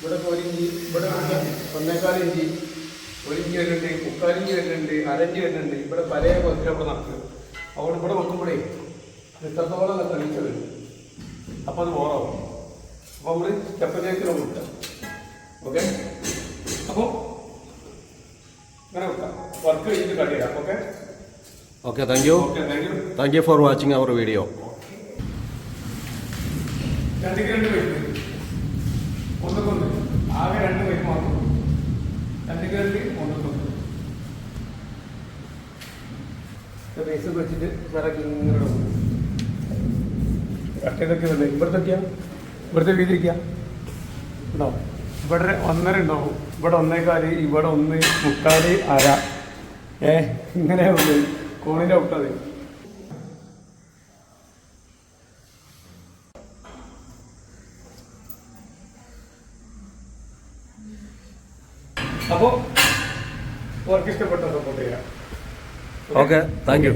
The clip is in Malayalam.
ഇവിടെ 1 ഇഞ്ച്, ഇവിടെ 1.25 ഇഞ്ച്, 1 ഇഞ്ച് വരുന്നുണ്ട്, 3/4 ഇഞ്ച് വരുന്നുണ്ട്, 1/2 ഇഞ്ച് വരുന്നുണ്ട്. ഇവിടെ പല കൊലത്തിൽ അവിടെ നടക്കുക. അവിടെ ഇവിടെ വെക്കുമ്പോഴേ ഇത്രത്തോളം തെളിച്ച് വരും. അപ്പോൾ അത് ഓറാവും. അപ്പോൾ നമ്മൾ സ്റ്റെപ്പിലേക്ക് കൊടുക്കാം. ഓക്കെ, അപ്പോൾ അങ്ങനെ വെക്കാം. വർക്ക് കഴിഞ്ഞിട്ട് കളിയാം. Okay okay, thank you for watching our video. 2 വരുന്നത് ഒന്നുകൊന്ന് ആകെ 2 പേര് മാത്രം. 2 ഗ്രണ്ട് ഒന്നുകൊന്ന് ബേസ് വെച്ചിട്ട് നിറക്കി ഇങ്ങനെ കട്ടയിലൊക്കെ ഉണ്ട്. ഇവിടുത്തെ വീതിരിക്കുക ഉണ്ടോ? ഇവിടെ 1.5 ഉണ്ടാവും, ഇവിടെ 1.25, ഇവിടെ 1, 3/4, 1/2. ഇങ്ങനെ ഉണ്ട് കോണിൻ്റെ ഔട്ടത്. അപ്പോൾ വർക്ക് ഇഷ്ടപ്പെട്ട സപ്പോർട്ട് ചെയ്യാം. Okay, thank U.